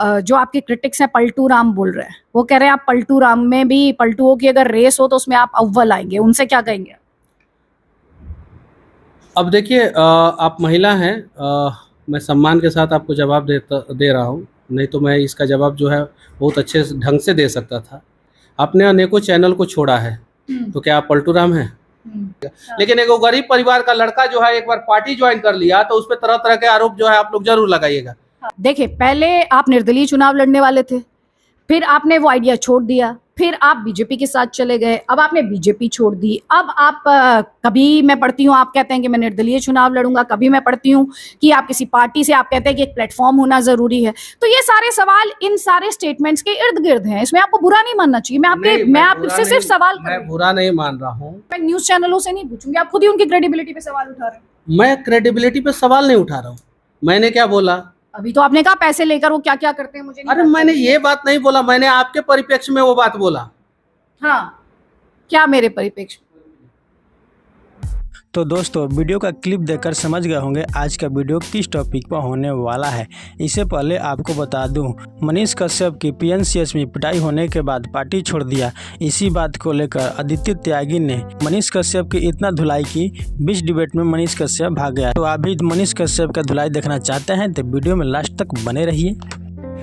जो आपके क्रिटिक्स हैं पलटू राम बोल रहे हैं, वो कह रहे हैं आप पलटू राम में भी पलटुओं की अगर रेस हो तो उसमें आप अव्वल आएंगे, उनसे क्या कहेंगे? अब देखिए, आप महिला हैं, मैं सम्मान के साथ आपको जवाब दे रहा हूँ। नहीं तो मैं इसका जवाब जो है बहुत अच्छे ढंग से दे सकता था। आपने अनेकों चैनल को छोड़ा है, तो क्या आप पलटू राम हैं? लेकिन एक गरीब परिवार का लड़का जो है एक बार पार्टी ज्वाइन कर लिया तो उस पर तरह तरह के आरोप जो है आप लोग जरूर लगाइएगा। देखिए, पहले आप निर्दलीय चुनाव लड़ने वाले थे, फिर आपने वो आइडिया छोड़ दिया, फिर आप बीजेपी के साथ चले गए, अब आपने बीजेपी छोड़ दी। अब आप कभी मैं पढ़ती हूँ आप कहते हैं कि मैं निर्दलीय चुनाव लड़ूंगा, कभी मैं पढ़ती हूँ कि आप किसी पार्टी से आप कहते हैं कि एक प्लेटफॉर्म होना जरूरी है। तो ये सारे सवाल इन सारे स्टेटमेंट्स के इर्द गिर्द हैं, इसमें आपको बुरा नहीं मानना चाहिए। मैं आपसे सिर्फ सवाल कर रही हूं। मैं बुरा नहीं मान रहा हूँ। मैं न्यूज चैनलों से नहीं पूछूंगी, आप खुद ही उनकी क्रेडिबिलिटी पे सवाल उठा रहे हैं। मैं क्रेडिबिलिटी पे सवाल नहीं उठा रहा हूँ। मैंने क्या बोला? अभी तो आपने कहा पैसे लेकर वो क्या क्या करते हैं मुझे नहीं अरे मैंने ये बात नहीं बोला, मैंने आपके परिप्रेक्ष्य में वो बात बोला। हाँ, क्या मेरे परिप्रेक्ष्य? तो दोस्तों, वीडियो का क्लिप देखकर समझ गए होंगे आज का वीडियो किस टॉपिक पर होने वाला है। इससे पहले आपको बता दूं, मनीष कश्यप की पीएनसीएच में पिटाई होने के बाद पार्टी छोड़ दिया। इसी बात को लेकर आदित्य त्यागी ने मनीष कश्यप की इतना धुलाई की, बीच डिबेट में मनीष कश्यप भाग गया। तो आप भी मनीष कश्यप का धुलाई देखना चाहते हैं तो वीडियो में लास्ट तक बने रहिए।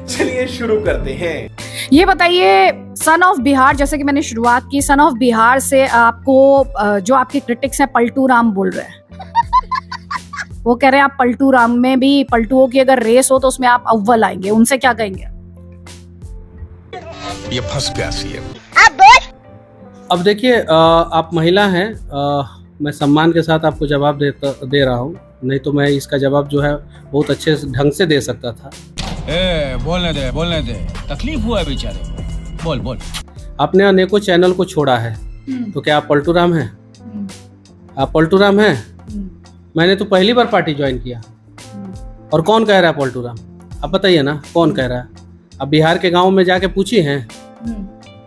चलिए शुरू करते हैं। ये बताइए, सन ऑफ बिहार, जैसे कि मैंने शुरुआत की, सन ऑफ बिहार से आपको जो आपके क्रिटिक्स हैं पलटू राम बोल रहे हैं वो कह रहे हैं आप पलटू राम में भी पलटुओं की अगर रेस हो तो उसमें आप अव्वल आएंगे, उनसे क्या कहेंगे? ये फंस गया सीएम। अब देखिए, आप महिला हैं, मैं सम्मान के साथ आपको जवाब दे रहा हूँ। नहीं तो मैं इसका जवाब जो है बहुत अच्छे ढंग से दे सकता था। बोलने दे, तकलीफ हुआ है बेचारे को, बोल। आपने अनेकों चैनल को छोड़ा है, तो क्या आप पलटू राम हैं? आप पलटू राम हैं? मैंने तो पहली बार पार्टी ज्वाइन किया। और कौन कह रहा है पलटू राम? आप बताइए ना, कौन कह रहा है? अब बिहार के गाँव में जाके पूछी हैं?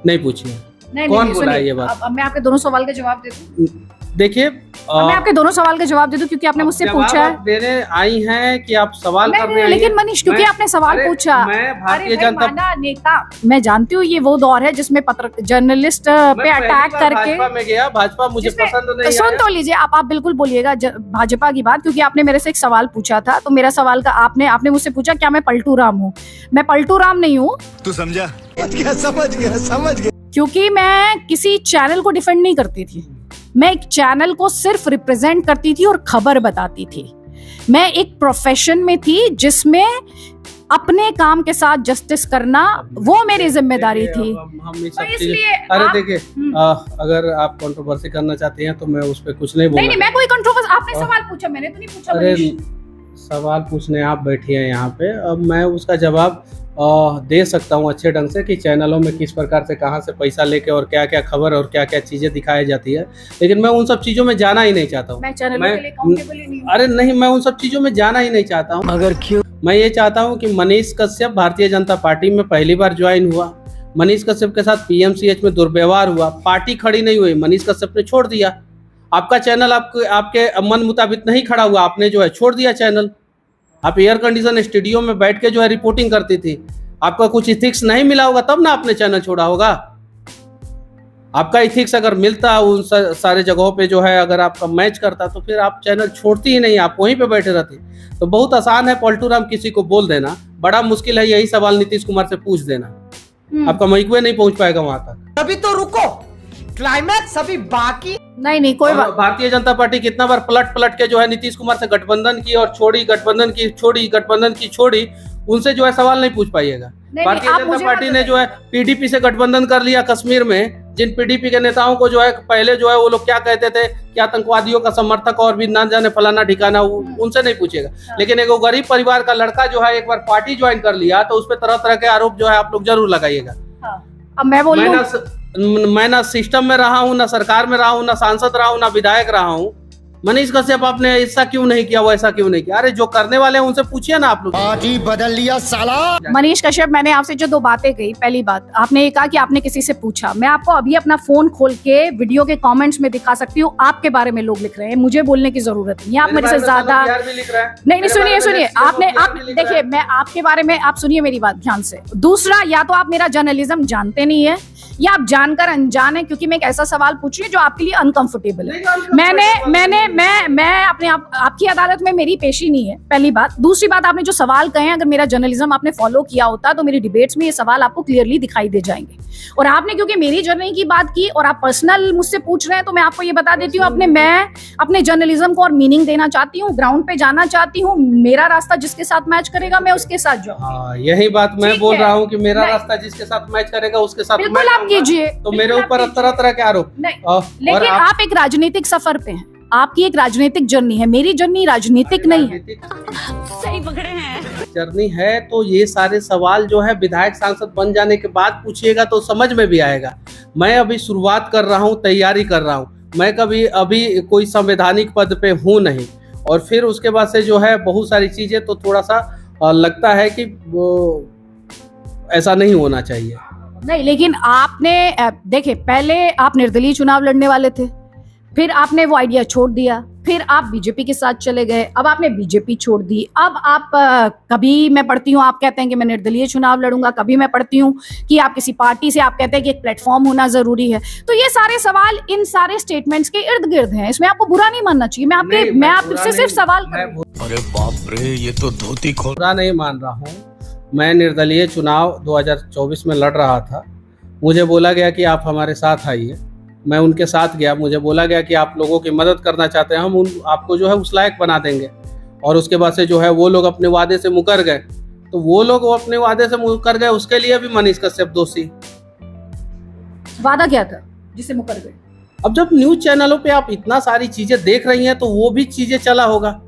नहीं पूछी है। कौन बोला है ये बात? अब मैं आपके दोनों सवाल का जवाब दे दूं। देखिए, मैं आपके दोनों सवाल का जवाब दे दूं क्योंकि आपने मुझसे पूछा है। देने आई हैं कि आप सवाल कर रहे हैं? लेकिन मनीष, क्योंकि आपने सवाल पूछा। मैं भारतीय जनता नेता, मैं जानती हूँ ये वो दौर है जिसमें जर्नलिस्ट पे अटैक करके भाजपा में गया। भाजपा मुझे पसंद नहीं। सुन तो लीजिए, आप बिल्कुल बोलिएगा भाजपा की बात, क्योंकि आपने मेरे से एक सवाल पूछा था। तो मेरा सवाल का आपने मुझसे पूछा क्या मैं पलटू राम हूँ? मैं पलटू राम नहीं हूँ। तू समझा? समझ गया। क्योंकि मैं किसी चैनल को डिफेंड नहीं करती थी, मैं एक चैनल को सिर्फ रिप्रेजेंट करती थी और खबर बताती थी। मैं एक प्रोफेशन में थी जिसमें अपने काम के साथ जस्टिस करना वो मेरी जिम्मेदारी थी। तो इसलिए अरे देखिए, अगर आप कंट्रोवर्सी करना चाहती हैं तो मैं उस पर कुछ नहीं बोलूंगा। नहीं, मैं कोई कंट्रोवर्सी, आपने सवाल पूछा, मैंने तो नहीं पूछा। अरे सवाल पूछने आप बैठी हैं यहाँ पे, अब मैं उसका जवाब दे सकता हूँ अच्छे ढंग से कि चैनलों में किस प्रकार से कहाँ से पैसा लेके और क्या क्या खबर और क्या क्या चीजें दिखाई जाती है। लेकिन मैं उन सब चीजों में जाना ही नहीं चाहता हूँ। मैं चैनलों के लिए अकाउंटेबल ही नहीं हूँ। अरे नहीं, मैं उन सब चीजों में जाना ही नहीं चाहता हूँ। अगर क्यों? मैं ये चाहता हूँ कि मनीष कश्यप भारतीय जनता पार्टी में पहली बार ज्वाइन हुआ, मनीष कश्यप के साथ पीएमसीएच में दुर्व्यवहार हुआ, पार्टी खड़ी नहीं हुई, मनीष कश्यप ने छोड़ दिया। आपका चैनल आपके मन मुताबिक नहीं खड़ा हुआ, आपने जो है छोड़ दिया चैनल। आप एयर कंडीशन स्टूडियो में बैठ के जो है रिपोर्टिंग करती थी, आपका कुछ इथिक्स नहीं मिला होगा तब ना आपने चैनल छोड़ा होगा। आपका इथिक्स अगर मिलता उन सारे जगहों पे जो है, अगर आपका मैच करता तो फिर आप चैनल छोड़ती ही नहीं, आप वहीं पे बैठे रहते। तो बहुत आसान है पलटू राम किसी को बोल देना, बड़ा मुश्किल है यही सवाल नीतीश कुमार से पूछ देना। आपका मइक्वे नहीं पहुंच पाएगा वहां तक। अभी तो रुको, क्लाइमैक्स अभी बाकी। नहीं कोई बात। भारतीय जनता पार्टी कितना बार पलट के जो है नीतीश कुमार से गठबंधन की और छोड़ी, गठबंधन की छोड़ी, उनसे जो है सवाल नहीं पूछ पाइएगा। भारतीय जनता पार्टी ने जो है पीडीपी से गठबंधन कर लिया कश्मीर में। जिन पीडीपी के नेताओं को जो है पहले जो है वो लोग क्या कहते थे कि आतंकवादियों का समर्थक और भी ना जाने फलाना ठिकाना, उनसे नहीं पूछेगा। लेकिन एक गरीब परिवार का लड़का जो है एक बार पार्टी ज्वाइन कर लिया तो उस पर तरह तरह के आरोप जो है आप लोग जरूर लगाइएगा। अब मैं ना सिस्टम में रहा हूँ, ना सरकार में रहा हूँ, ना सांसद रहा हूँ, ना विधायक रहा हूँ। मनीष कश्यप आपने ऐसा क्यों नहीं किया, वैसा क्यों नहीं किया? अरे जो करने वाले हैं उनसे पूछिए ना आप लोग। पार्टी बदल लिया साला। मनीष कश्यप, मैंने आपसे जो 2 बातें कही, पहली बात आपने ये कहा कि आपने किसी से पूछा। मैं आपको अभी अपना फोन खोल के वीडियो के कमेंट्स में दिखा सकती हूँ, आपके बारे में लोग लिख रहे हैं, मुझे बोलने की जरूरत नहीं है। आप मेरे से ज्यादा नहीं, सुनिए आपने देखिए, मैं आपके बारे में, आप सुनिए मेरी बात ध्यान से। दूसरा, या तो आप मेरा जर्नलिज्म जानते नहीं है या आप जानकर अनजान है, क्योंकि मैं एक ऐसा सवाल पूछ रही हूँ जो आपके लिए अनकंफर्टेबल है। मैं अपने आपकी अदालत में मेरी पेशी नहीं है, पहली बात। दूसरी बात, आपने जो सवाल कहे हैं, अगर मेरा जर्नलिज्म आपने फॉलो किया होता तो मेरी डिबेट्स में ये सवाल आपको क्लियरली दिखाई दे जाएंगे। और आपने क्योंकि मेरी जर्नलिज्म की बात की और आप पर्सनल मुझसे पूछ रहे हैं, तो मैं आपको ये बता देती हूँ, मैं अपने जर्नलिज्म को और मीनिंग देना चाहती हूँ, ग्राउंड पे जाना चाहती हूँ। मेरा रास्ता जिसके साथ मैच करेगा मैं उसके साथ जाऊँ। यही बात मैं ठीक बोल है। रहा हूँ कि मेरा नहीं। रास्ता जिसके साथ मैच करेगा उसके साथ बिल्कुल मैं आप जाऊंगा। कीजिए, तो मेरे बिल्कुल ऊपर आप तरह तरह के आरोप नहीं, और लेकिन आप एक राजनीतिक सफर पे हैं, आपकी एक राजनीतिक जर्नी है, मेरी जर्नी राजनीतिक नहीं है। सही पकड़े हैं। जर्नी है तो ये सारे सवाल जो है विधायक सांसद बन जाने के बाद पूछिएगा तो समझ में भी आएगा। मैं अभी शुरुआत कर रहा हूँ, तैयारी कर रहा हूँ। मैं कभी अभी कोई संवैधानिक पद पे हूँ नहीं, और फिर उसके बाद से जो है बहुत सारी चीजें तो थोड़ा सा लगता है कि वो ऐसा नहीं होना चाहिए। नहीं, लेकिन आपने देखिए, पहले आप निर्दलीय चुनाव लड़ने वाले थे, फिर आपने वो आइडिया छोड़ दिया, फिर आप बीजेपी के साथ चले गए, अब आपने बीजेपी छोड़ दी। अब आप कभी मैं पढ़ती हूँ, आप कहते हैं कि मैं निर्दलीय चुनाव लड़ूंगा, कभी मैं पढ़ती हूँ कि आप किसी पार्टी से, आप कहते हैं कि एक प्लेटफॉर्म होना जरूरी है। तो ये सारे सवाल इन सारे स्टेटमेंट्स के इर्द गिर्द हैं, इसमें आपको बुरा नहीं मानना चाहिए। मैं आपसे सिर्फ सवाल कर रही हूँ। अरे बाप रे, ये तो धोती खोल। बुरा नहीं मान रहा हूँ। मैं निर्दलीय चुनाव 2024 में लड़ रहा था। मुझे बोला गया कि आप हमारे साथ आइए, मैं उनके साथ गया। मुझे बोला गया कि आप लोगों की मदद करना चाहते हैं, हम आपको जो है उस लायक बना देंगे। और उसके बाद से जो है वो लोग अपने वादे से मुकर गए। तो वो लोग अपने वादे से मुकर गए, उसके लिए भी मनीष कश्यप दोषी। वादा क्या था जिससे मुकर गए? अब जब न्यूज चैनलों पे आप इतना सारी चीजें देख रही हैं तो वो भी चीजें चला होगा।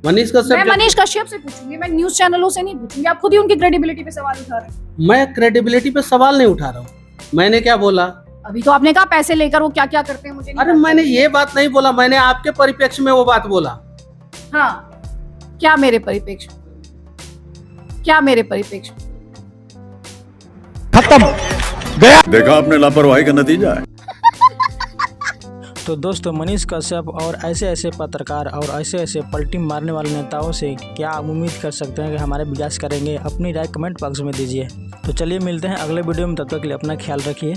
मनीष कश्यप, मैं मनीष कश्यप से पूछूंगी, मैं न्यूज चैनलों से नहीं पूछूंगी। आप खुद ही उनकी क्रेडिबिलिटी पे सवाल उठा रहे हैं। मैं क्रेडिबिलिटी पे सवाल नहीं उठा रहा हूँ। मैंने क्या बोला? अभी तो आपने कहा पैसे लेकर वो क्या क्या करते हैं मुझे नहीं अरे पता। मैंने ये बात नहीं बोला, मैंने आपके परिप्रेक्ष्य में वो बात बोला। हाँ, क्या मेरे परिप्रेक्ष्य? क्या मेरे परिप्रेक्ष्य? देखा आपने लापरवाही का नतीजा है। तो दोस्तों, मनीष कश्यप और ऐसे पत्रकार और ऐसे पलटी मारने वाले नेताओं से क्या आप उम्मीद कर सकते हैं कि हमारे विकास करेंगे? अपनी राय कमेंट बॉक्स में दीजिए। तो चलिए मिलते हैं अगले वीडियो में, तब तक के लिए अपना ख्याल रखिए।